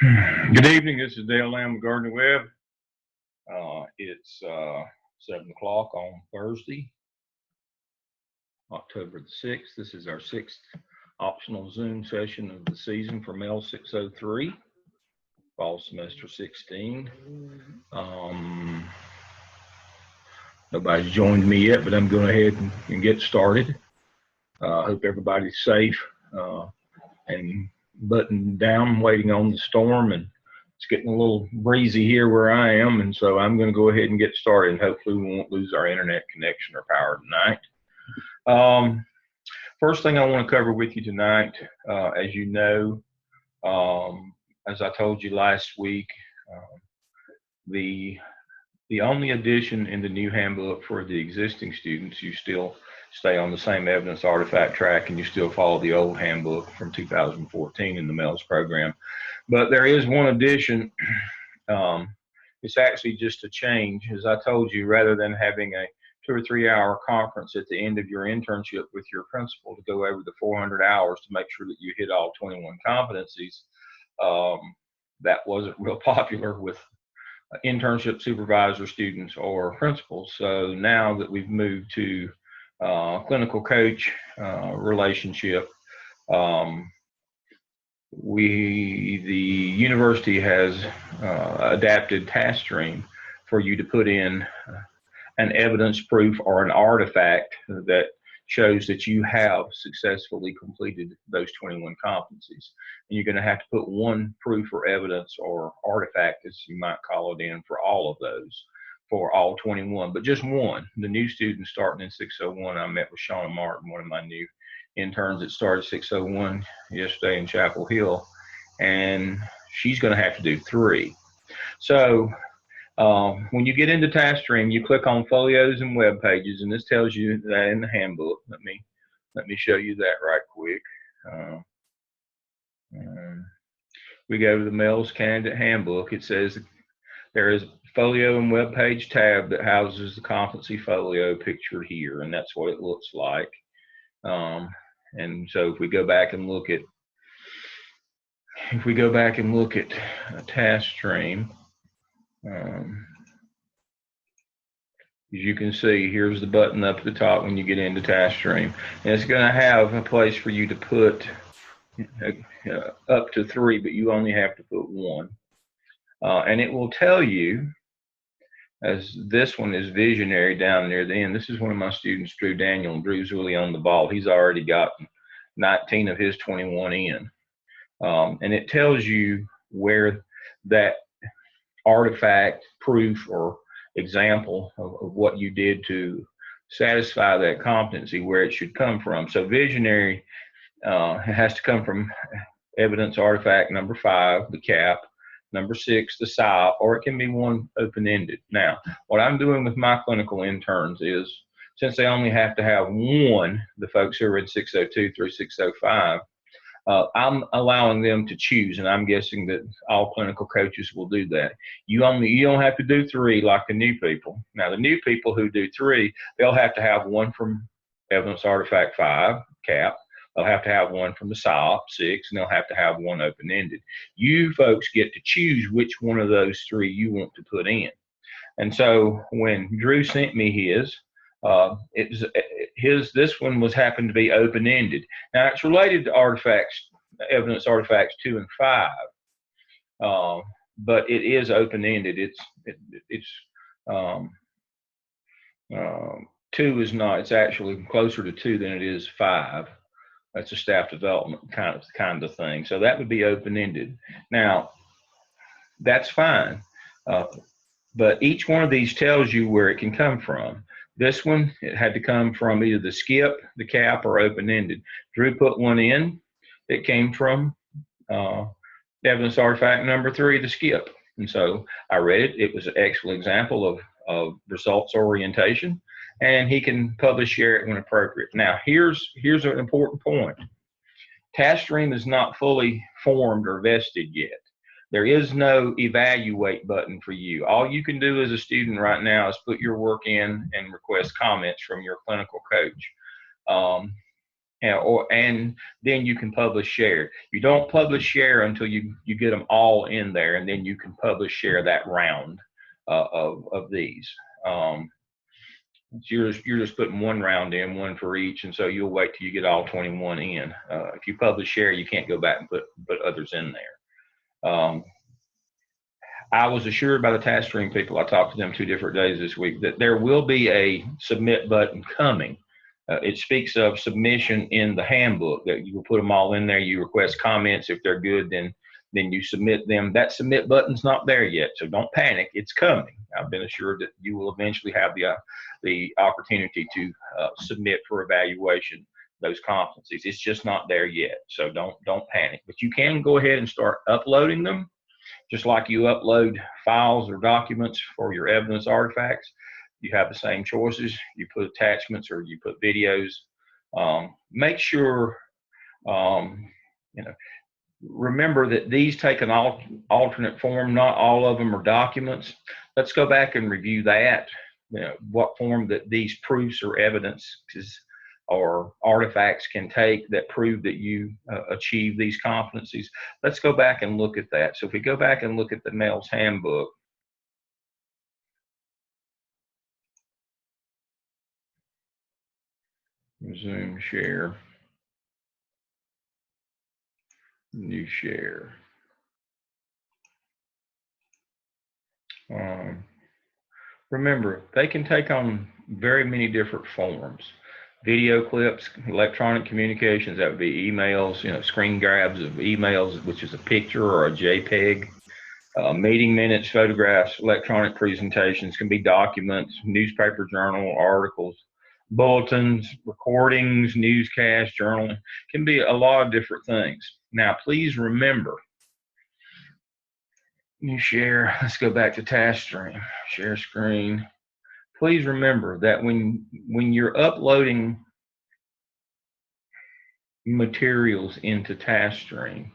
Good evening. This is Dale Lamb of Gardner Webb. It's 7 o'clock on Thursday, October the 6th. This is our sixth optional Zoom session of the season for Mels 603, fall semester 16. Nobody's joined me yet, but I'm going ahead and get started. I hope everybody's safe and buttoned down, waiting on the storm. And it's getting a little breezy here where I am, and so I'm going to go ahead and get started, and hopefully we won't lose our internet connection or power tonight. First thing I want to cover with you tonight, as you know, as I told you last week, the only addition in the new handbook for the existing students, you still stay on the same evidence artifact track and you still follow the old handbook from 2014 in the Mels program. But there is one addition. It's actually just a change. As I told you, rather than having a 2 or 3 hour conference at the end of your internship with your principal to go over the 400 hours to make sure that you hit all 21 competencies, that wasn't real popular with internship supervisor students or principals. So now that we've moved to clinical coach relationship, the university has adapted task stream for you to put in an evidence proof or an artifact that shows that you have successfully completed those 21 competencies. And you're going to have to put one proof or evidence or artifact, as you might call it, in for all of those, for all 21, but just one. The new students starting in 601, I met with Shauna Martin, one of my new interns that started 601 yesterday in Chapel Hill, and she's going to have to do 3. So when you get into task stream, you click on folios and web pages, and this tells you that in the handbook. Let me show you that right quick. We go to the Mels Candidate Handbook. It says there is a folio and web page tab that houses the competency folio pictured here, and that's what it looks like. And so if we go back and look at a task stream, as you can see, here's the button up at the top when you get into task stream, and it's going to have a place for you to put up to 3, but you only have to put 1, and it will tell you, as this one is visionary down near the end. This is one of my students, Drew Daniel, and Drew's really on the ball. He's already got 19 of his 21 in. And it tells you where that artifact, proof, or example of what you did to satisfy that competency, where it should come from. So visionary has to come from evidence artifact number 5, the CAP, number 6, the SIOP, or it can be one open-ended. Now, what I'm doing with my clinical interns is, since they only have to have one, the folks who are in 602 through 605, I'm allowing them to choose, and I'm guessing that all clinical coaches will do that. You don't have to do 3 like the new people. Now, the new people who do 3, they'll have to have one from evidence artifact 5, CAP. They'll have to have one from the SIOP, 6, and they'll have to have one open-ended. You folks get to choose which one of those 3 you want to put in. And so when Drew sent me his, this one happened to be open-ended. Now it's related to evidence artifacts 2 and 5, but it is open-ended. 2 is not. It's actually closer to 2 than it is 5. That's a staff development kind of thing. So that would be open-ended. Now, that's fine. But each one of these tells you where it can come from. This one, it had to come from either the skip, the CAP, or open-ended. Drew put one in. It came from evidence artifact number 3, the skip. And so I read it. It was an excellent example of results orientation, and he can publish, share it when appropriate. Now, here's an important point. Task stream is not fully formed or vested yet. There is no evaluate button for you. All you can do as a student right now is put your work in and request comments from your clinical coach. and then you can publish share. You don't publish share until you get them all in there, and then you can publish share that round of these. Um, you're just putting one round in, one for each, and so you'll wait till you get all 21 in. If you publish share, you can't go back and put others in there. I was assured by the task stream people, I talked to them 2 different days this week, that there will be a submit button coming. It speaks of submission in the handbook, that you will put them all in there. You request comments. If they're good, then you submit them. That submit button's not there yet, so don't panic. It's coming. I've been assured that you will eventually have the opportunity to submit for evaluation those competencies. It's just not there yet, so don't panic. But you can go ahead and start uploading them, just like you upload files or documents for your evidence artifacts. You have the same choices. You put attachments or you put videos. Make sure, remember that these take an alternate form. Not all of them are documents. Let's go back and review that, what form that these proofs or evidences or artifacts can take that prove that you achieve these competencies. Let's go back and look at that. So if we go back and look at the Mels handbook, resume share, new share. Remember, they can take on very many different forms. Video clips, electronic communications, that would be emails, screen grabs of emails, which is a picture or a JPEG. Meeting minutes, photographs, electronic presentations, can be documents, newspaper, journal, articles, bulletins, recordings, newscasts, journaling, can be a lot of different things. Now, please remember, you share, let's go back to task stream, share screen. Please remember that when you're uploading materials into task stream,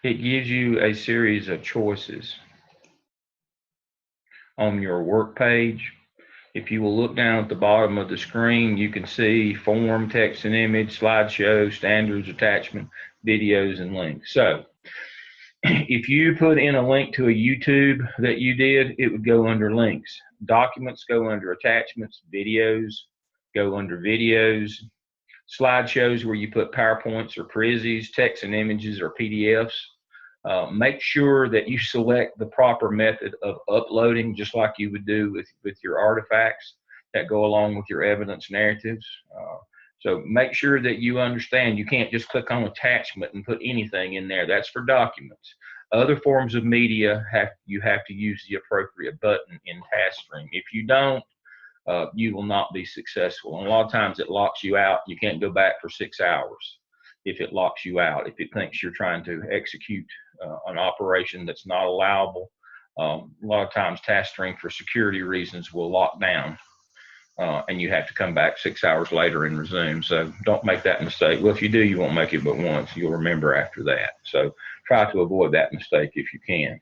it gives you a series of choices on your work page. If you will look down at the bottom of the screen, you can see form, text and image, slideshow, standards, attachment, videos, and links. So if you put in a link to a YouTube that you did, it would go under links. Documents go under attachments, videos go under videos, slideshows where you put PowerPoints or Prizzies, text and images or PDFs. Make sure that you select the proper method of uploading, just like you would do with your artifacts that go along with your evidence narratives. So make sure that you understand you can't just click on attachment and put anything in there. That's for documents. Other forms of media, you have to use the appropriate button in task stream. If you don't, you will not be successful. And a lot of times it locks you out. You can't go back for 6 hours if it locks you out, if it thinks you're trying to execute an operation that's not allowable. A lot of times task stream, for security reasons, will lock down. And you have to come back 6 hours later and resume. So don't make that mistake. Well, if you do, you won't make it but once. You'll remember after that. So try to avoid that mistake if you can.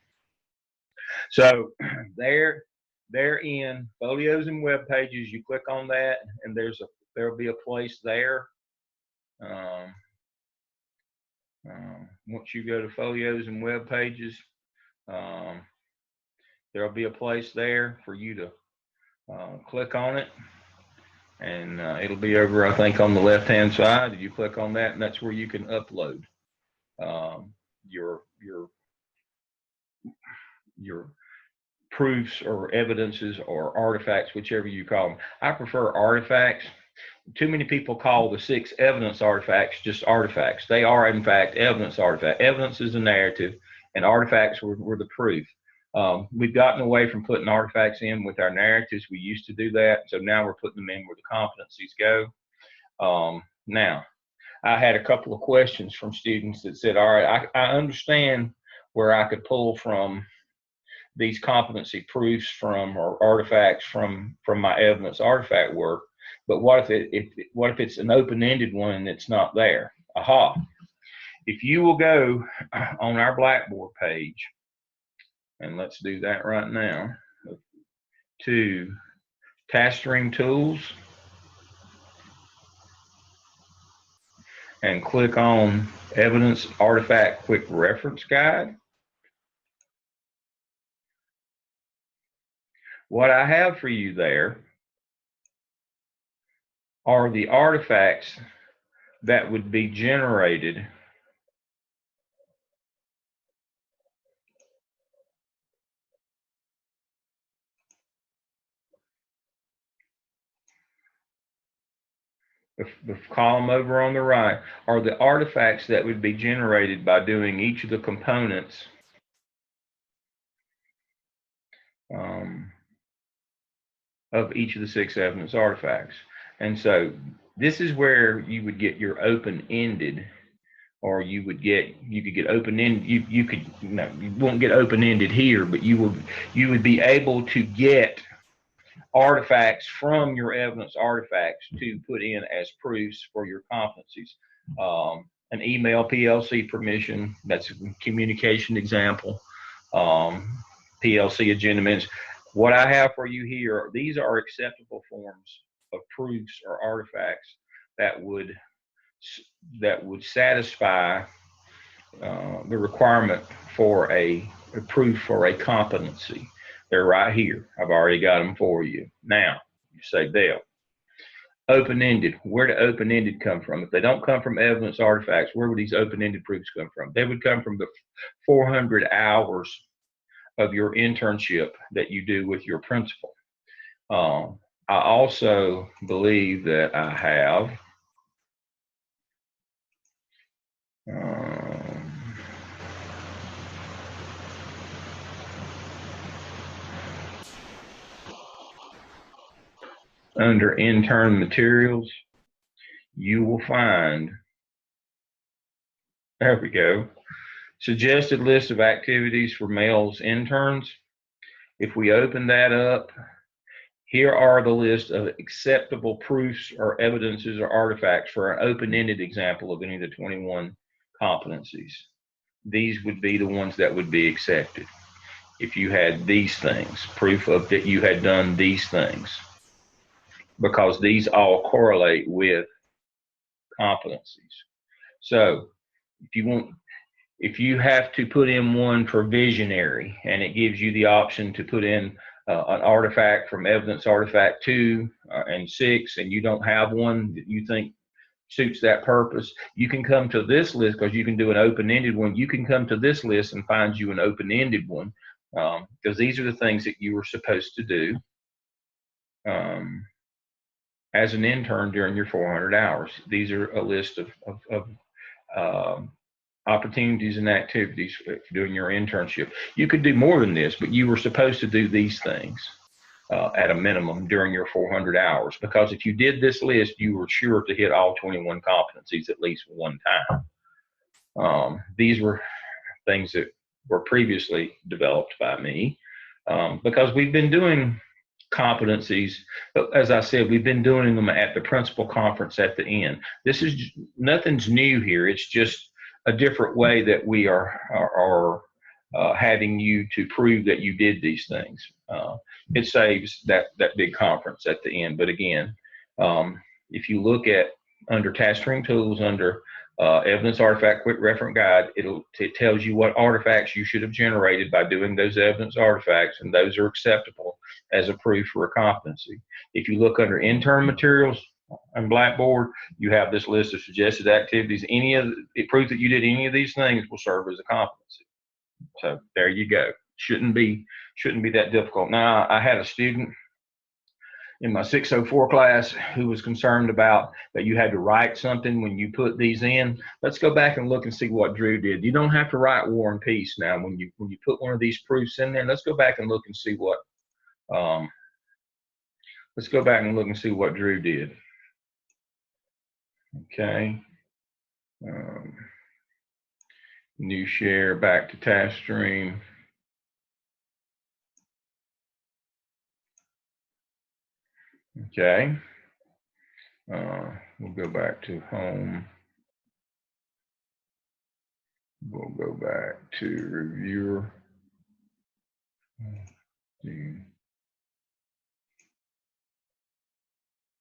So they're in folios and web pages. You click on that, and there'll be a place there. Once you go to folios and web pages, there'll be a place there for you to click on it, and it'll be over, I think, on the left-hand side. You click on that, and that's where you can upload your proofs or evidences or artifacts, whichever you call them. I prefer artifacts. Too many people call the 6 evidence artifacts just artifacts. They are, in fact, evidence artifacts. Evidence is a narrative, and artifacts were the proof. We've gotten away from putting artifacts in with our narratives. We used to do that, so now we're putting them in where the competencies go. Now, I had a couple of questions from students that said, all right, I understand where I could pull from these competency proofs from or artifacts from my evidence artifact work, but what if it's an open-ended one and it's not there? Aha! If you will go on our Blackboard page, and let's do that right now, to Task Stream Tools, and click on Evidence Artifact Quick Reference Guide. What I have for you there are the artifacts that would be generated the column over on the right are the artifacts that would be generated by doing each of the components of each of the 6 evidence artifacts. And so this is where you would get your open-ended, or you could get open-ended. You won't get open-ended here, but you would be able to get artifacts from your evidence artifacts to put in as proofs for your competencies. An email PLC permission, that's a communication example. PLC agenda minutes. What I have for you here, these are acceptable forms of proofs or artifacts that would satisfy the requirement for a proof for a competency. They're right here. I've already got them for you. Now, you say, Dale, open-ended. Where do open-ended come from? If they don't come from evidence artifacts, where would these open-ended proofs come from? They would come from the 400 hours of your internship that you do with your principal. I also believe that I have under intern materials, you will find, there we go, suggested list of activities for Mels interns. If we open that up, here are the list of acceptable proofs or evidences or artifacts for an open-ended example of any of the 21 competencies. These would be the ones that would be accepted. If you had these things, proof of that you had done these things, because these all correlate with competencies. So if you have to put in one for visionary, and it gives you the option to put in an artifact from evidence artifact 2 and 6, and you don't have one that you think suits that purpose, you can come to this list, because you can do an open-ended one. You can come to this list and find you an open-ended one, because these are the things that you were supposed to do as an intern during your 400 hours. These are a list of opportunities and activities during your internship. You could do more than this, but you were supposed to do these things at a minimum during your 400 hours, because if you did this list, you were sure to hit all 21 competencies at least one time. These were things that were previously developed by me, because we've been doing competencies, but as I said, we've been doing them at the principal conference at the end. This is nothing's new here. It's just a different way that we are having you to prove that you did these things. It saves that big conference at the end. But again, if you look at under Task Stream Tools, under Evidence Artifact Quick Reference Guide, it tells you what artifacts you should have generated by doing those evidence artifacts, and those are acceptable as a proof for a competency. If you look under intern materials on Blackboard, you have this list of suggested activities. Any of it proves that you did any of these things will serve as a competency. So there you go. Shouldn't be that difficult. Now, I had a student in my 604 class who was concerned about that you had to write something when you put these in. Let's go back and look and see what Drew did. You don't have to write War and Peace now when you put one of these proofs in there. Let's go back and look and see what Drew did. Okay. New share, back to task stream. Okay. We'll go back to home. We'll go back to reviewer.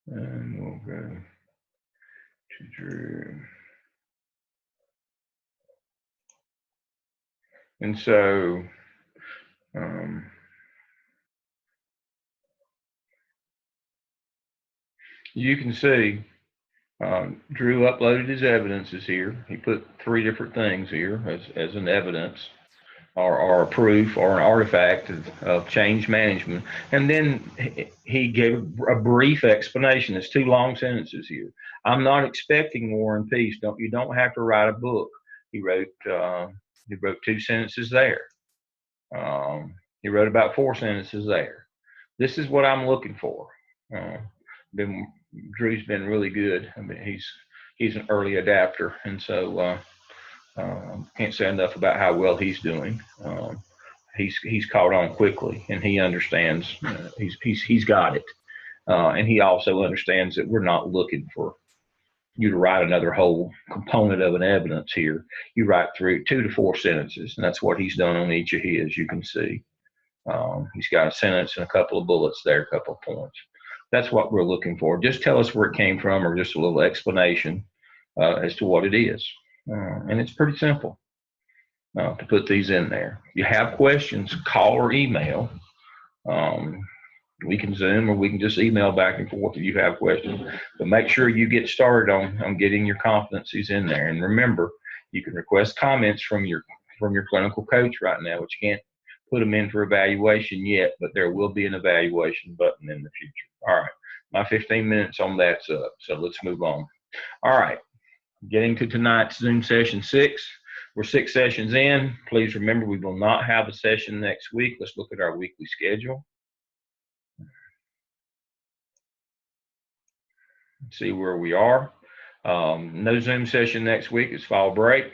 And we'll go to Drew. And so you can see Drew uploaded his evidences here. He put 3 different things here as an evidence or a proof or an artifact of change management. And then he gave a brief explanation. It's 2 long sentences here. I'm not expecting war and peace. You don't have to write a book. He wrote 2 sentences there. He wrote about 4 sentences there. This is what I'm looking for. Drew's been really good. I mean, he's an early adapter, and so can't say enough about how well he's doing. He's caught on quickly, and he understands. He's got it, and he also understands that we're not looking for you to write another whole component of an evidence here. You write through 2 to 4 sentences, and that's what he's done on each of his. You can see he's got a sentence and a couple of bullets there, a couple of points. That's what we're looking for. Just tell us where it came from, or just a little explanation as to what it is, and it's pretty simple. To put these in there. If you have questions, call or email. We can Zoom or we can just email back and forth if you have questions. But make sure you get started on getting your competencies in there. And remember, you can request comments from your clinical coach right now, but you can't put them in for evaluation yet, but there will be an evaluation button in the future. All right, my 15 minutes on that's up, so let's move on. All right, getting to tonight's Zoom session 6. We're 6 sessions in. Please remember, we will not have a session next week. Let's look at our weekly schedule. See where we are. No Zoom session next week. It's fall break.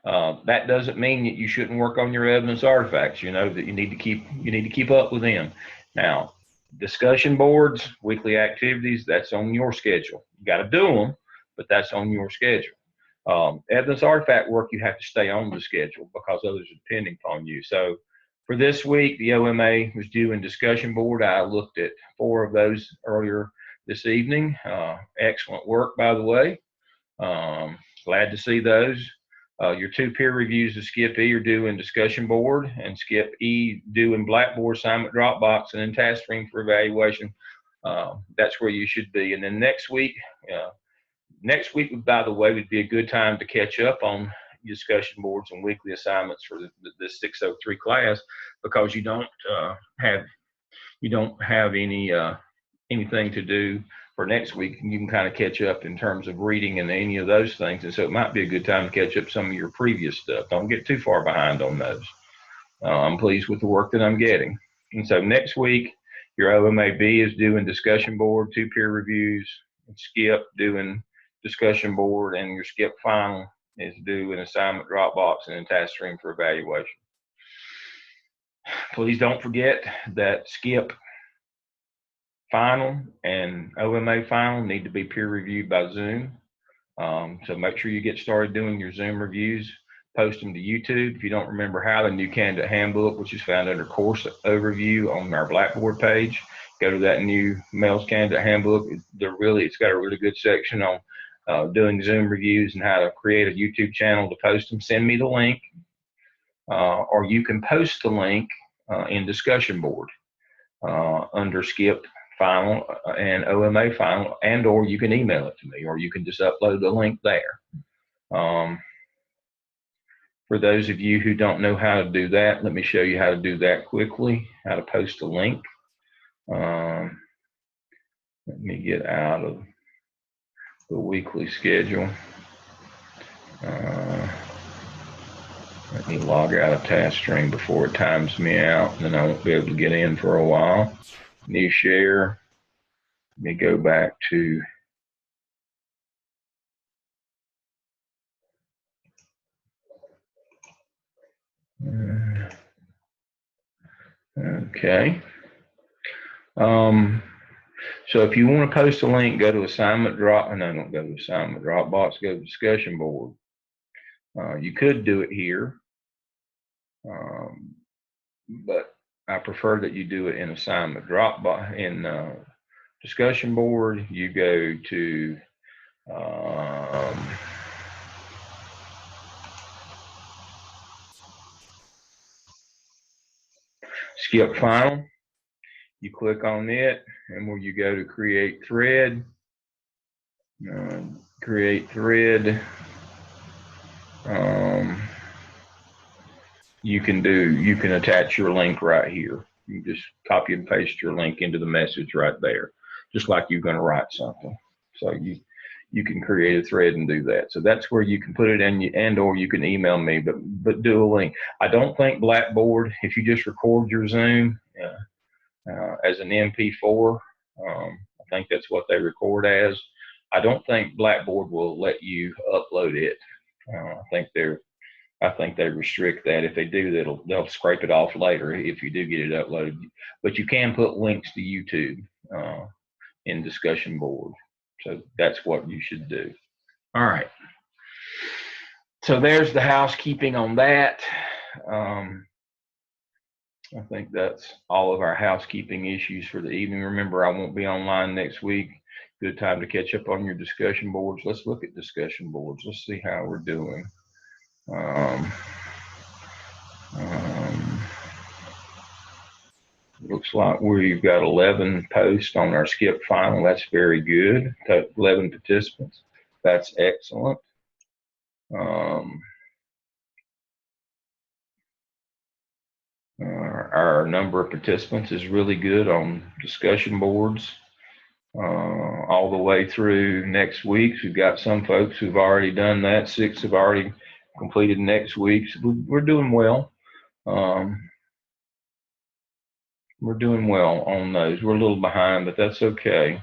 That doesn't mean that you shouldn't work on your evidence artifacts. You know that you need to keep up with them. Now, discussion boards, weekly activities, that's on your schedule. You got to do them, but that's on your schedule. Evidence artifact work, you have to stay on the schedule because others are depending upon you. So for this week, the OMA was due in discussion board. I looked at 4 of those earlier this evening. Excellent work, by the way. Glad to see those. Your 2 peer reviews of Skip E are due in discussion board, and Skip E due in Blackboard assignment Dropbox, and then task stream for evaluation. That's where you should be. And then next week, by the way, would be a good time to catch up on discussion boards and weekly assignments for this 603 class, because you don't have anything to do for next week. You can kind of catch up in terms of reading and any of those things, and so it might be a good time to catch up some of your previous stuff. Don't get too far behind on those. I'm pleased with the work that I'm getting. And so next week, your OMAB is due in discussion board, 2 peer reviews, and Skip doing discussion board, and your Skip final is due in assignment Dropbox and in task stream for evaluation. Please don't forget that Skip final and OMA final need to be peer reviewed by Zoom. So make sure you get started doing your Zoom reviews. Post them to YouTube. If you don't remember how, the new candidate handbook, which is found under course overview on our Blackboard page, go to that new Mels candidate handbook. It's got a really good section on doing Zoom reviews and how to create a YouTube channel to post them. Send me the link, or you can post the link in discussion board under Skip final and OMA final, and or you can email it to me, or you can just upload the link there. For those of you who don't know how to do that, let me show you how to do that quickly, how to post a link. Let me get out of the weekly schedule. Let me log out of task stream before it times me out, and then I won't be able to get in for a while. New share. Let me go back to okay. So if you want to post a link, go to assignment don't go to assignment Dropbox, go to discussion board. You could do it here, but I prefer that you do it in assignment Dropbox in discussion board, you go to um, skip final. You click on it, and where you go to create thread, create thread. You can attach your link right here. You just copy and paste your link into the message right there, just like you're going to write something. So you can create a thread and do that. So that's where you can put it in, and or you can email me, but do a link. I don't think Blackboard, if you just record your Zoom as an MP4, I think that's what they record as. I don't think Blackboard will let you upload it. I think they restrict that. If they do, they'll scrape it off later if you do get it uploaded. But you can put links to YouTube in discussion board. So that's what you should do. All right. So there's the housekeeping on that. I think that's all of our housekeeping issues for the evening. Remember, I won't be online next week. Good time to catch up on your discussion boards. Let's look at discussion boards. Let's see how we're doing. Looks like we've got 11 posts on our skip final. That's very good. 11 participants. That's excellent. Our number of participants is really good on discussion boards all the way through next week. We've got some folks who've already done that. 6 have already completed next week. So we're doing well. We're doing well on those. We're a little behind, but that's okay.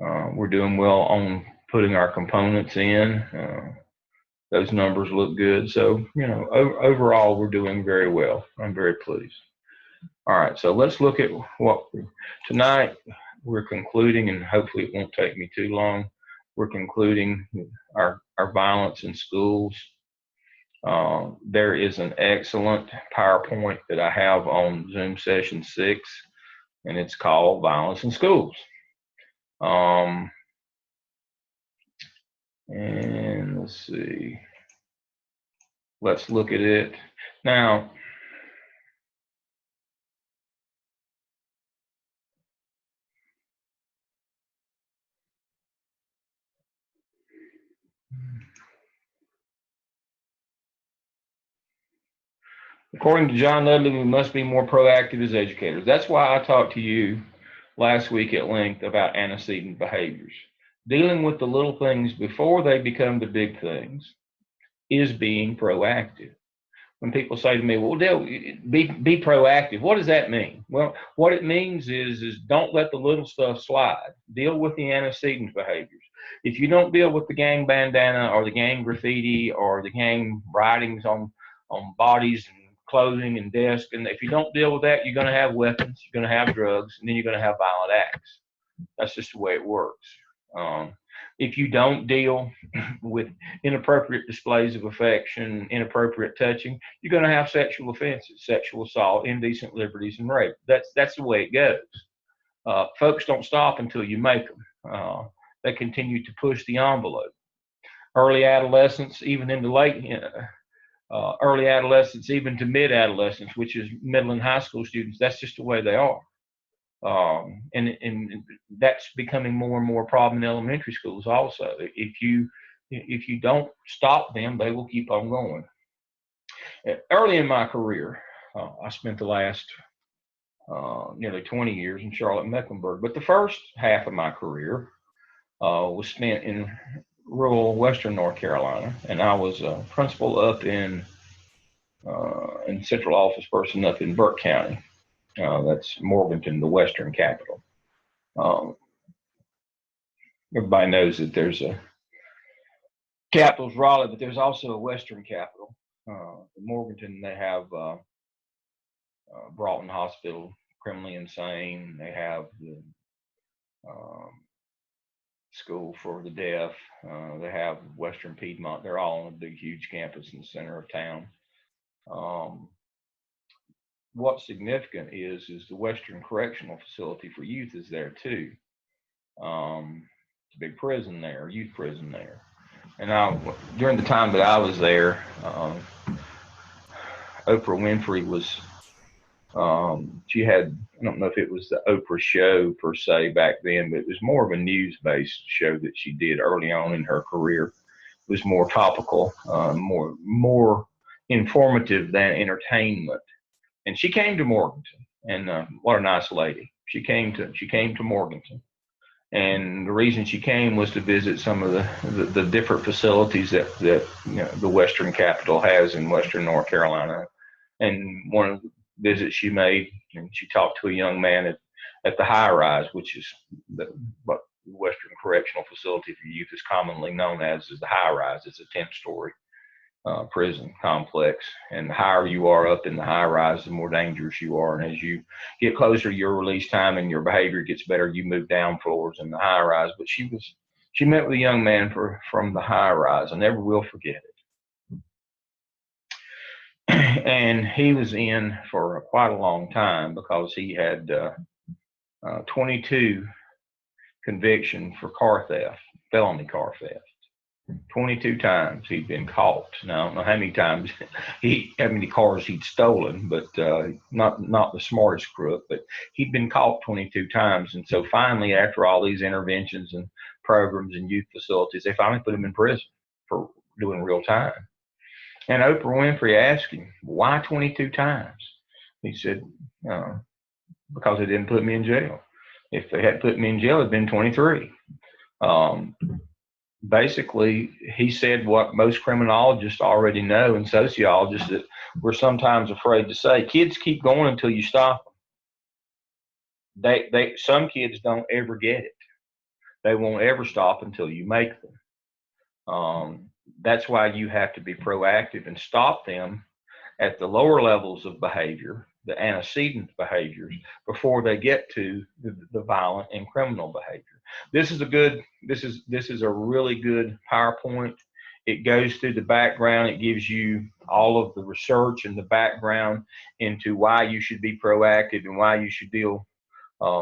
We're doing well on putting our components in. Those numbers look good. So, overall, we're doing very well. I'm very pleased. All right, so let's look at what tonight we're concluding, and hopefully it won't take me too long. We're concluding our violence in schools. There is an excellent PowerPoint that I have on Zoom session 6, and it's called Violence in Schools. And let's see. Let's look at it. Now, according to John Ludley, we must be more proactive as educators. That's why I talked to you last week at length about antecedent behaviors. Dealing with the little things before they become the big things is being proactive. When people say to me, well, Dale, be proactive, what does that mean? Well, what it means is don't let the little stuff slide. Deal with the antecedent behaviors. If you don't deal with the gang bandana or the gang graffiti or the gang writings on bodies and clothing and desks, and if you don't deal with that, you're going to have weapons, you're going to have drugs, and then you're going to have violent acts. That's just the way it works. If you don't deal with inappropriate displays of affection, inappropriate touching, you're going to have sexual offenses, sexual assault, indecent liberties, and rape. That's the way it goes. Folks don't stop until you make them. They continue to push the envelope. Early adolescence, even into early adolescence, even to mid-adolescence, which is middle and high school students, that's just the way they are. And that's becoming more and more a problem in elementary schools also. If you don't stop them, they will keep on going. Early in my career, I spent the last nearly 20 years in Charlotte-Mecklenburg, but the first half of my career was spent in rural western North Carolina, and I was a principal up in central office person up in Burke County. That's Morganton, the western capital. Everybody knows that there's a capital's Raleigh, but there's also a western capital. In Morganton, they have Broughton Hospital, criminally insane. They have the school for the deaf. They have Western Piedmont. They're all on a big, huge campus in the center of town. What's significant is the Western Correctional Facility for Youth is there too. It's a big prison there, youth prison there. And during the time that I was there, Oprah Winfrey was, she had, I don't know if it was the Oprah show per se back then, but it was more of a news based show that she did early on in her career. It was more topical, more informative than entertainment. And she came to Morganton, and what a nice lady. She came to Morganton, and the reason she came was to visit some of the different facilities that the Western Capital has in Western North Carolina. And one of the visits she made, and she talked to a young man at the high rise, which is what Western Correctional Facility for Youth is commonly known as is the high rise. It's a 10-story prison complex, and the higher you are up in the high rise, the more dangerous you are. And as you get closer to your release time and your behavior gets better, you move down floors in the high rise. But she met with a young man from the high rise. I never will forget it. And he was in for quite a long time because he had 22 conviction for car theft, felony car theft. 22 times he'd been caught. Now, I don't know how many times how many cars he'd stolen, but not the smartest crook, but he'd been caught 22 times. And so finally, after all these interventions and programs and youth facilities, they finally put him in prison for doing real time. And Oprah Winfrey asked him, why 22 times? He said, because they didn't put me in jail. If they had put me in jail, it'd been 23. Basically, he said what most criminologists already know and sociologists that we're sometimes afraid to say. Kids keep going until you stop them. Some kids don't ever get it. They won't ever stop until you make them. That's why you have to be proactive and stop them at the lower levels of behavior, the antecedent behaviors, before they get to the violent and criminal behavior. This is a really good PowerPoint. It goes through the background. It gives you all of the research and the background into why you should be proactive and why you should deal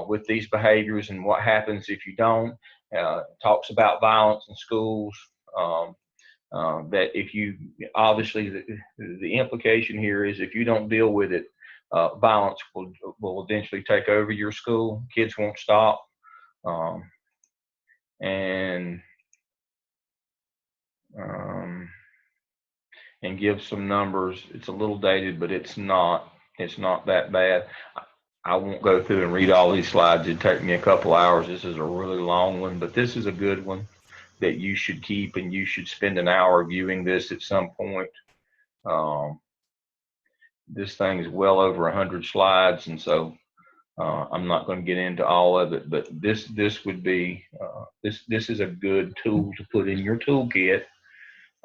with these behaviors and what happens if you don't. It talks about violence in schools. That if you, obviously the implication here is if you don't deal with it, violence will eventually take over your school. Kids won't stop. And give some numbers. It's a little dated, but it's not that bad. I won't go through and read all these slides. It'd take me a couple hours. This is a really long one, but this is a good one that you should keep, and you should spend an hour viewing this at some point. This thing is well over 100 slides, and so I'm not going to get into all of it, but this would be this is a good tool to put in your toolkit.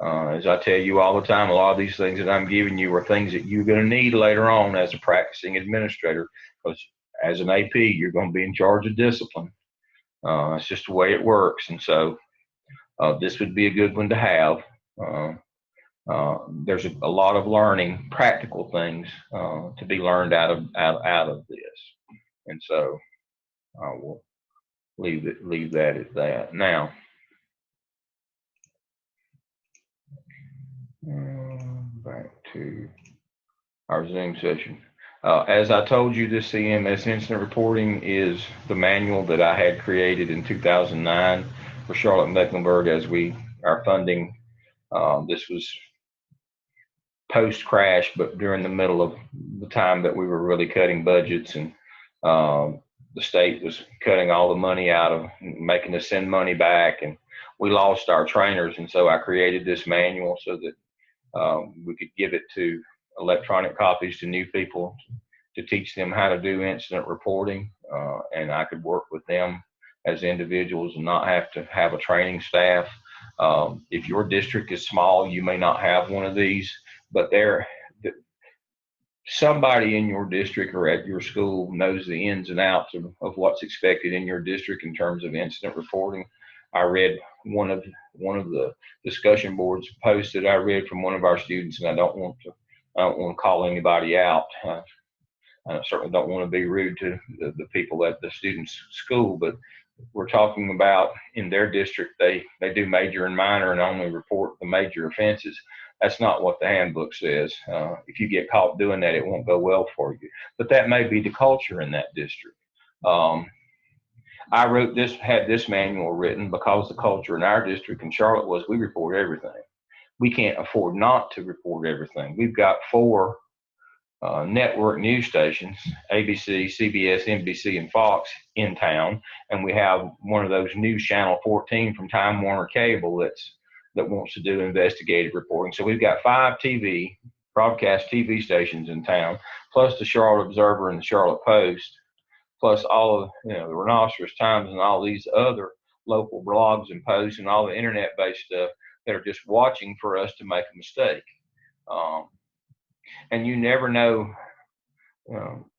As I tell you all the time, a lot of these things that I'm giving you are things that you're going to need later on as a practicing administrator, because as an AP, you're going to be in charge of discipline. It's just the way it works, and so this would be a good one to have. There's a lot of learning, practical things to be learned out of this, and so I will leave that at that. Now, back to our Zoom session. As I told you, this CMS incident reporting is the manual that I had created in 2009 for Charlotte-Mecklenburg as our funding. This was post-crash, but during the middle of the time that we were really cutting budgets, and the state was cutting all the money out of making us send money back, and we lost our trainers. And so I created this manual so that we could give it to electronic copies to new people to teach them how to do incident reporting, and I could work with them as individuals and not have to have a training staff. If your district is small, you may not have one of these, but somebody in your district or at your school knows the ins and outs of what's expected in your district in terms of incident reporting. I read one of the discussion boards posts that I read from one of our students, and I don't want to call anybody out. I certainly don't want to be rude to the people at the student's school, but we're talking about in their district, they do major and minor and only report the major offenses. That's not what the handbook says. If you get caught doing that, it won't go well for you. But that may be the culture in that district. Um, I had this manual written because the culture in our district in Charlotte was we report everything. We can't afford not to report everything. We've got four network news stations, ABC, CBS, NBC, and Fox in town, and we have one of those news channel 14 from Time Warner Cable that wants to do investigative reporting. So we've got 5 broadcast TV stations in town, plus the Charlotte Observer and the Charlotte Post, plus all of the Rhinoceros Times and all these other local blogs and posts and all the internet-based stuff that are just watching for us to make a mistake. Um, and you never know.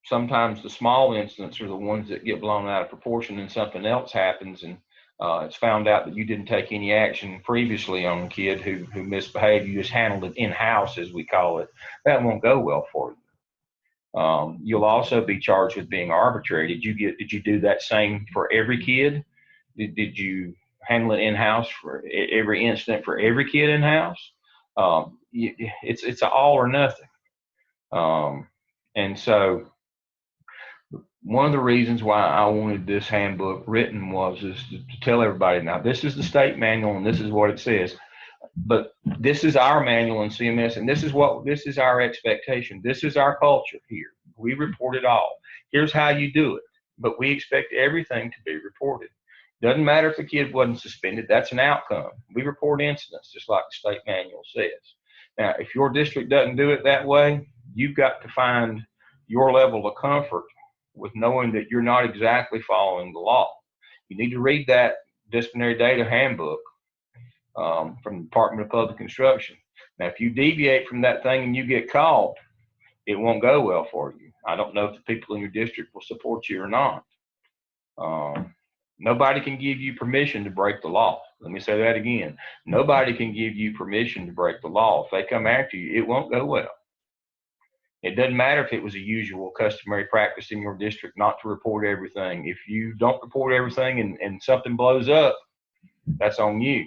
Sometimes the small incidents are the ones that get blown out of proportion and something else happens, and it's found out that you didn't take any action previously on a kid who misbehaved. You just handled it in-house, as we call it. That won't go well for you. You'll also be charged with being arbitrary. Did you do that same for every kid? Did you handle it in-house for every incident for every kid in-house? It's an all or nothing. And so one of the reasons why I wanted this handbook written was to tell everybody, now this is the state manual and this is what it says, but this is our manual in CMS, and this is our expectation. This is our culture here. We report it all. Here's how you do it, but we expect everything to be reported. Doesn't matter if the kid wasn't suspended, that's an outcome. We report incidents just like the state manual says. Now, if your district doesn't do it that way, you've got to find your level of comfort with knowing that you're not exactly following the law. You need to read that disciplinary data handbook from the Department of Public Instruction. Now, if you deviate from that thing and you get caught, it won't go well for you. I don't know if the people in your district will support you or not. Nobody can give you permission to break the law. Let me say that again. Nobody can give you permission to break the law. If they come after you, it won't go well. It doesn't matter if it was a usual customary practice in your district not to report everything. If you don't report everything and something blows up, that's on you.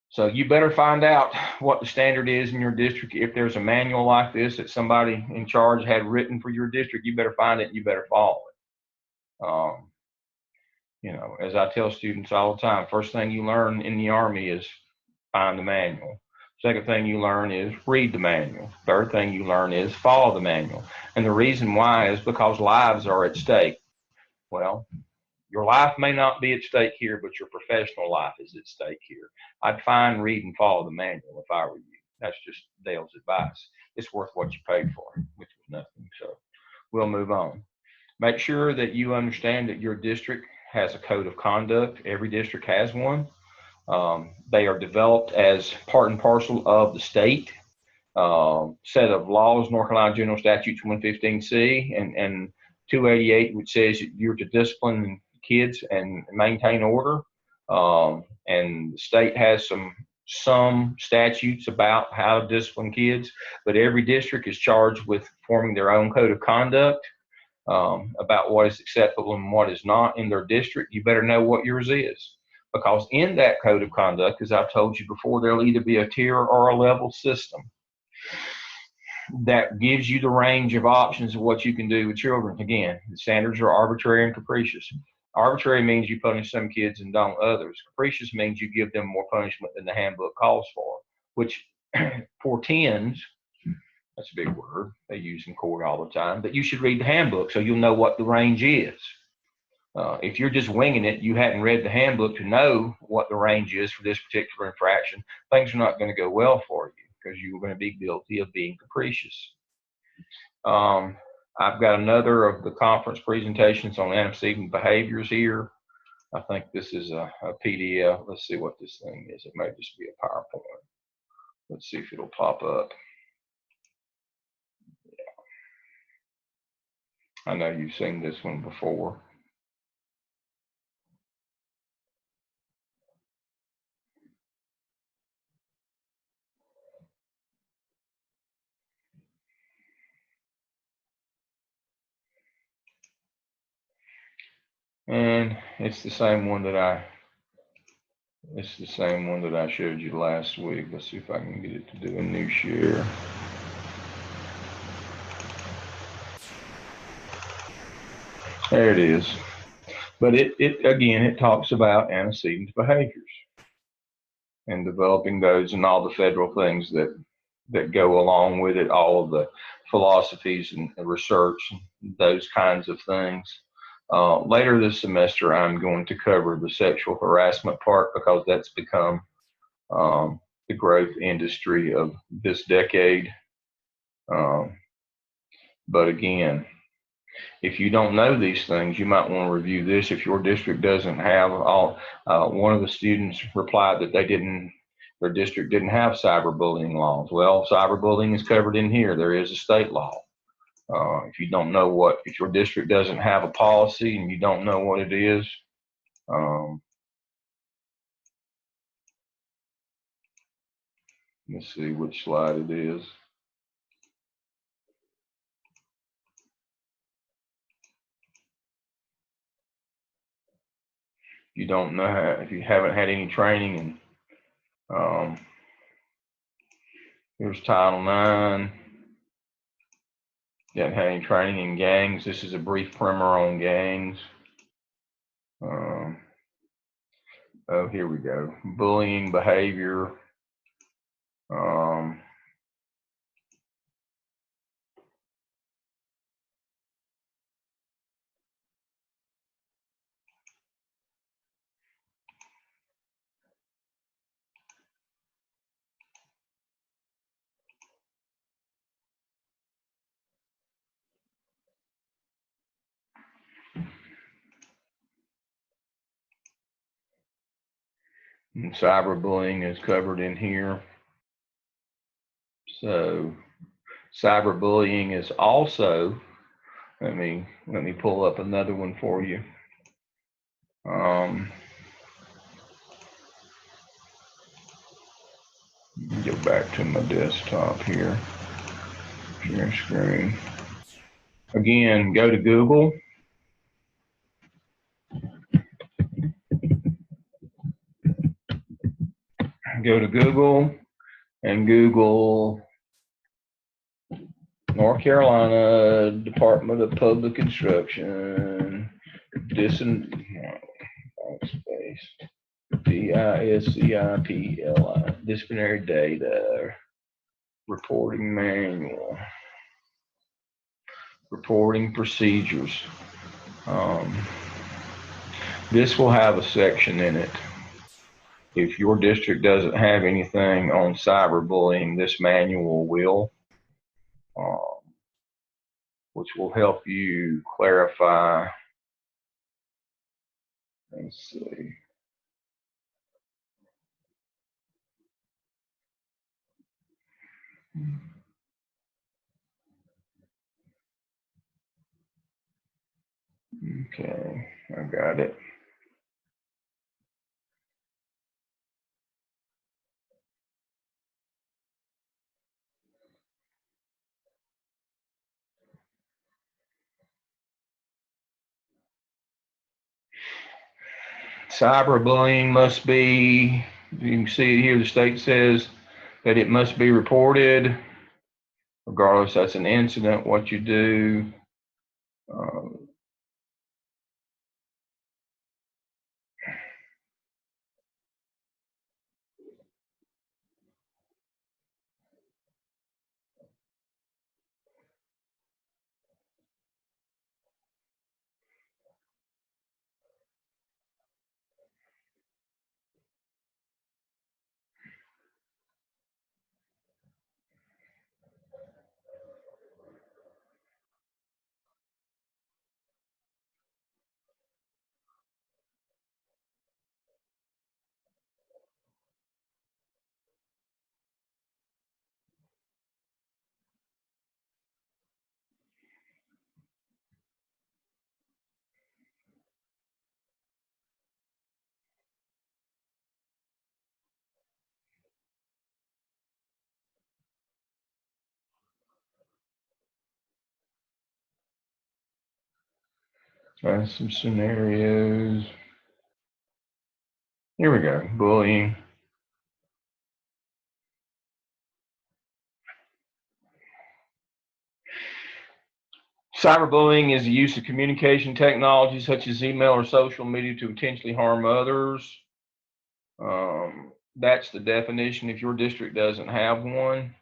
So you better find out what the standard is in your district. If there's a manual like this that somebody in charge had written for your district, you better find it and you better follow it. As I tell students all the time, first thing you learn in the Army is find the manual. Second thing you learn is read the manual. Third thing you learn is follow the manual. And the reason why is because lives are at stake. Well, your life may not be at stake here, but your professional life is at stake here. I'd find, read, and follow the manual if I were you. That's just Dale's advice. It's worth what you paid for, which was nothing. So we'll move on. Make sure that you understand that your district has a code of conduct. Every district has one. They are developed as part and parcel of the state set of laws, North Carolina General Statutes 115C and 288, which says you're to discipline kids and maintain order. And the state has some statutes about how to discipline kids, but every district is charged with forming their own code of conduct about what is acceptable and what is not in their district. You better know what yours is, because in that code of conduct, as I've told you before, there'll either be a tier or a level system that gives you the range of options of what you can do with children. Again, the standards are arbitrary and capricious. Arbitrary means you punish some kids and don't others. Capricious means you give them more punishment than the handbook calls for, which portends, that's a big word they use in court all the time, but you should read the handbook so you'll know what the range is. If you're just winging it, you hadn't read the handbook to know what the range is for this particular infraction, things are not going to go well for you because you're going to be guilty of being capricious. I've got another of the conference presentations on antecedent behaviors here. I think this is a PDF. Let's see what this thing is. It may just be a PowerPoint. Let's see if it'll pop up. I know you've seen this one before. And it's the same one that I showed you last week. Let's see if I can get it to do a new share. There it is. But it talks about antecedent behaviors and developing those and all the federal things that go along with it, all of the philosophies and research, those kinds of things. Later this semester, I'm going to cover the sexual harassment part because that's become the growth industry of this decade. Um, but again, if you don't know these things, you might want to review this. If your district doesn't have all, one of the students replied that their district didn't have cyberbullying laws. Well, cyberbullying is covered in here. There is a state law. If you don't know if your district doesn't have a policy and you don't know what it is, um, let's see which slide it is. You don't know if you haven't had any training, and here's Title IX. You haven't had any training in gangs. This is a brief primer on gangs. Oh, here we go. Bullying behavior. Um, Cyberbullying is covered in here. So cyberbullying is also, let me pull up another one for you. Go back to my desktop here. Share screen. Again, go to Google. Go to Google and Google North Carolina Department of Public Instruction DISCIPLI disciplinary data reporting manual, reporting procedures. This will have a section in it. If your district doesn't have anything on cyberbullying, this manual will, which will help you clarify. Let's see. Okay, I got it. Cyberbullying must be, you can see here, the state says that it must be reported, regardless that's an incident, what you do. Some scenarios. Here we go. Bullying. Cyberbullying is the use of communication technology such as email or social media to intentionally harm others. That's the definition if your district doesn't have one.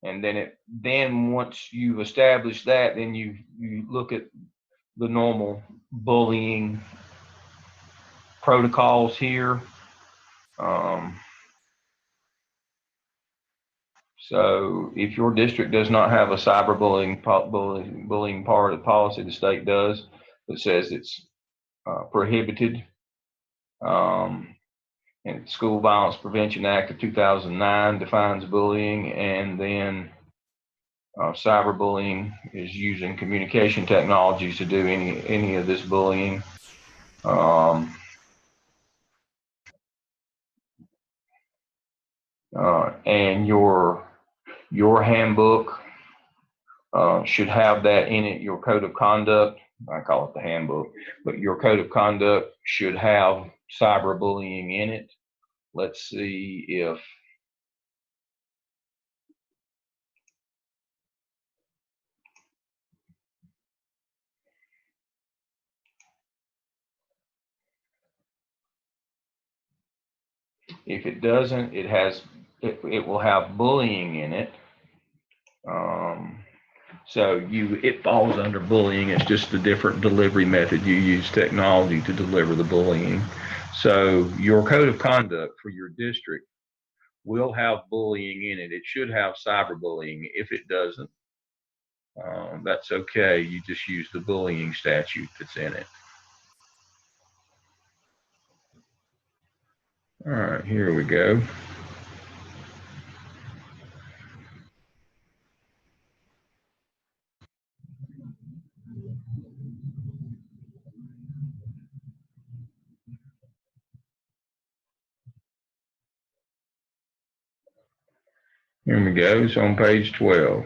And then once you've established that, then you look at the normal bullying protocols here. So if your district does not have a cyberbullying bullying part of the policy, the state does, that says it's prohibited. And School Violence Prevention Act of 2009 defines bullying, and then cyberbullying is using communication technologies to do any of this bullying. And your handbook should have that in it. Your code of conduct, I call it the handbook, but your code of conduct should have cyberbullying in it. Let's see if it doesn't, it will have bullying in it. So it falls under bullying. It's just a different delivery method. You use technology to deliver the bullying. So your code of conduct for your district will have bullying in it. It should have cyberbullying. If it doesn't, that's okay. You just use the bullying statute that's in it. All right, here we go. Here we go. It's on page 12.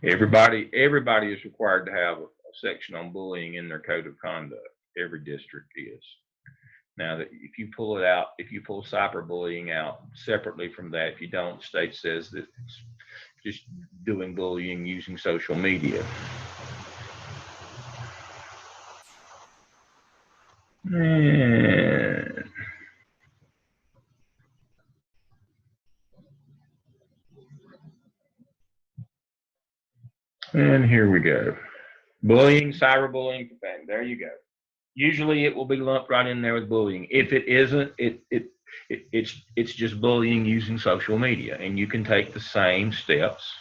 Everybody is required to have a section on bullying in their code of conduct. Every district is. Now, that if you pull it out, if you pull cyberbullying out separately from that, if you don't, state says that it's just doing bullying using social media. And here we go. Bullying, cyberbullying, there you go. Usually it will be lumped right in there with bullying. If it isn't, it's just bullying using social media, and you can take the same steps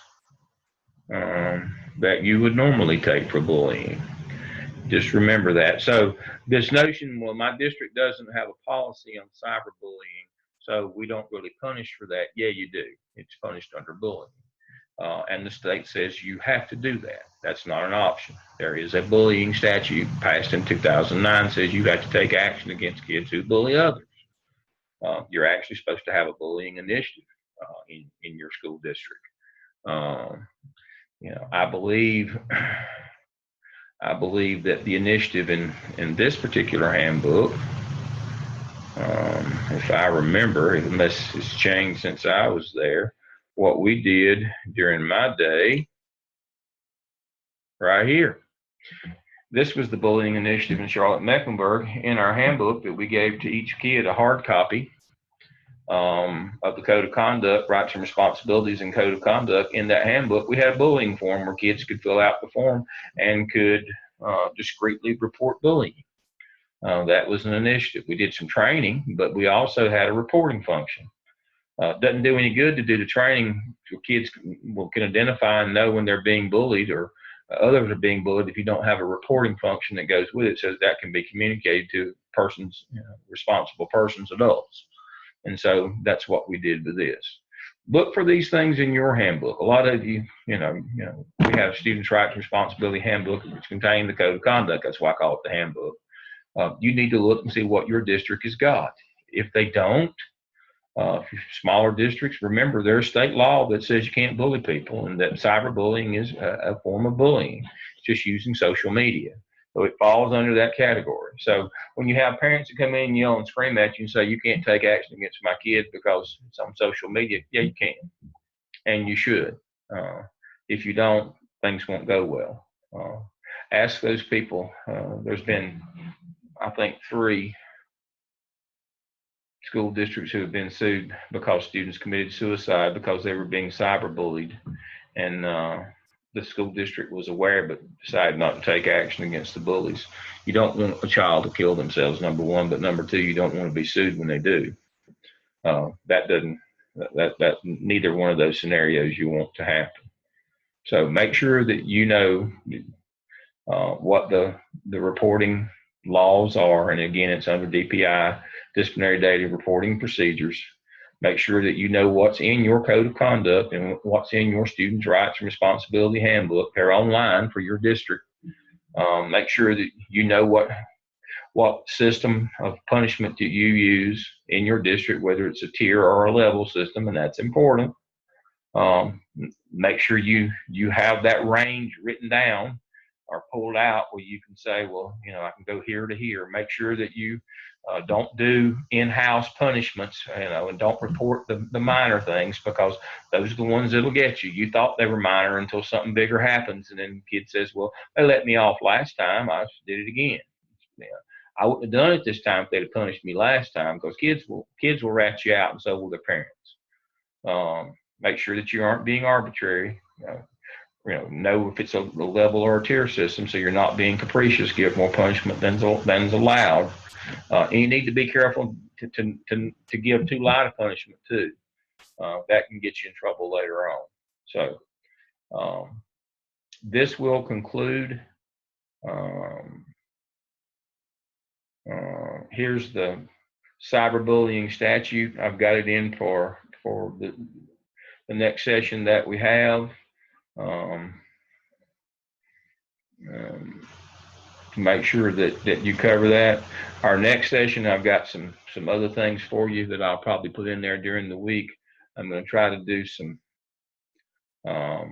that you would normally take for bullying. Just remember that. So this notion, well, my district doesn't have a policy on cyberbullying, so we don't really punish for that. Yeah, you do. It's punished under bullying. And the state says you have to do that. That's not an option. There is a bullying statute passed in 2009 says you have to take action against kids who bully others. You're actually supposed to have a bullying initiative in your school district. I believe that the initiative in this particular handbook, if I remember, unless it's changed since I was there, what we did during my day, right here. This was the bullying initiative in Charlotte-Mecklenburg. In our handbook that we gave to each kid a hard copy of the code of conduct, rights and responsibilities and code of conduct. In that handbook, we had a bullying form where kids could fill out the form and could discreetly report bullying. That was an initiative. We did some training, but we also had a reporting function. Doesn't do any good to do the training so kids can identify and know when they're being bullied or others are being bullied if you don't have a reporting function that goes with it, so that can be communicated to persons, responsible persons, adults. And so that's what we did with this. Look for these things in your handbook. A lot of you, we have Students' Rights and Responsibility Handbook, which contains the code of conduct. That's why I call it the handbook. You need to look and see what your district has got. If they don't, smaller districts, remember there's state law that says you can't bully people, and that cyberbullying is a form of bullying, just using social media. So it falls under that category. So when you have parents that come in and yell and scream at you and say, you can't take action against my kid because it's on social media, yeah, you can. And you should. If you don't, things won't go well. Ask those people. There's been, I think, 3 school districts who have been sued because students committed suicide because they were being cyberbullied, and the school district was aware but decided not to take action against the bullies. You don't want a child to kill themselves, number one, but number two, you don't want to be sued when they do. That doesn't that neither one of those scenarios you want to happen. So make sure that you know what the reporting laws are, and again, it's under DPI, disciplinary data reporting procedures. Make sure that you know what's in your code of conduct and what's in your students' rights and responsibility handbook. They're online for your district. Make sure that you know what system of punishment that you use in your district, whether it's a tier or a level system, and that's important. Make sure you have that range written down or pulled out where you can say, well, I can go here to here. Make sure that you don't do in-house punishments, and don't report the minor things, because those are the ones that'll get you. You thought they were minor until something bigger happens, and then the kid says, well, they let me off last time, I did it again. I wouldn't have done it this time if they'd have punished me last time, because kids will rat you out, and so will their parents. Make sure that you aren't being arbitrary. Know if it's a level or a tier system, so you're not being capricious. Give more punishment than's allowed. And you need to be careful to give too light a punishment too. That can get you in trouble later on. So this will conclude. Here's the cyberbullying statute. I've got it in for the next session that we have. To make sure that you cover that. Our next session, I've got some other things for you that I'll probably put in there during the week. I'm going to try to do some. I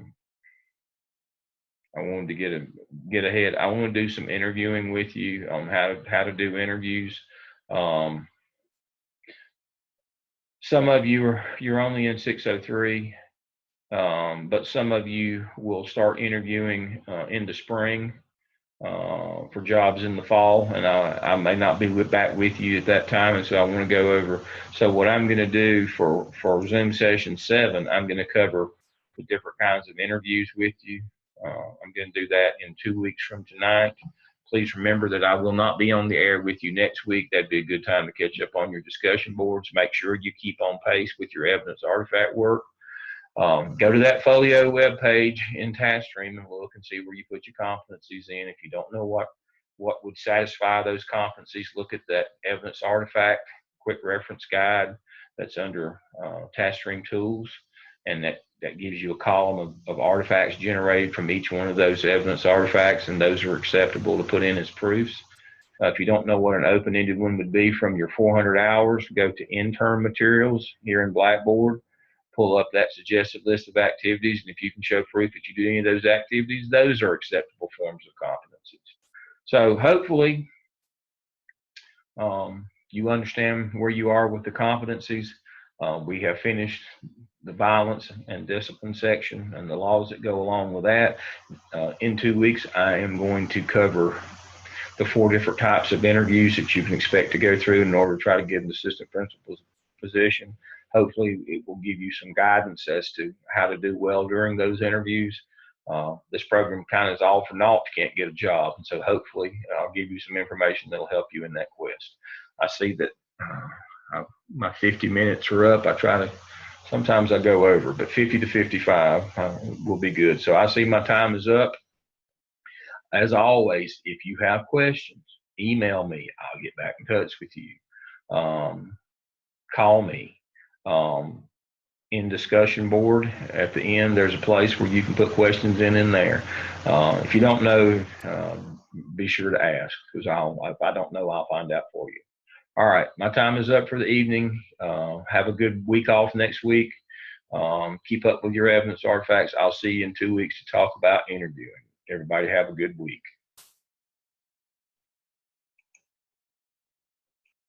wanted to get ahead. I want to do some interviewing with you on how to do interviews. Some of you you're only in 603, but some of you will start interviewing in the spring for jobs in the fall, and I may not be back with you at that time, and so I want to go over. So what I'm going to do for Zoom session 7, I'm going to cover the different kinds of interviews with you. I'm going to do that in 2 weeks from tonight. Please remember that I will not be on the air with you next week. That'd be a good time to catch up on your discussion boards. Make sure you keep on pace with your evidence artifact work. Go to that folio webpage in TaskStream and look and see where you put your competencies in. If you don't know what would satisfy those competencies, look at that evidence artifact quick reference guide that's under TaskStream tools, and that gives you a column of artifacts generated from each one of those evidence artifacts, and those are acceptable to put in as proofs. If you don't know what an open-ended one would be from your 400 hours, go to intern materials here in Blackboard, pull up that suggested list of activities, and if you can show proof that you do any of those activities, those are acceptable forms of competencies. So hopefully you understand where you are with the competencies. We have finished the violence and discipline section and the laws that go along with that. In 2 weeks, I am going to cover the 4 different types of interviews that you can expect to go through in order to try to get an assistant principal's position. Hopefully, it will give you some guidance as to how to do well during those interviews. This program kind of is all for naught if you can't get a job, and so hopefully I'll give you some information that'll help you in that quest. I see that my 50 minutes are up. I try to, sometimes I go over, but 50 to 55 will be good. So I see my time is up. As always, if you have questions, email me. I'll get back in touch with you. Call me. In discussion board at the end, there's a place where you can put questions in there. If you don't know, be sure to ask, because if I don't know, I'll find out for you. All right, my time is up for the evening. Have a good week off next week. Keep up with your evidence artifacts. I'll see you in 2 weeks to talk about interviewing. Everybody have a good week.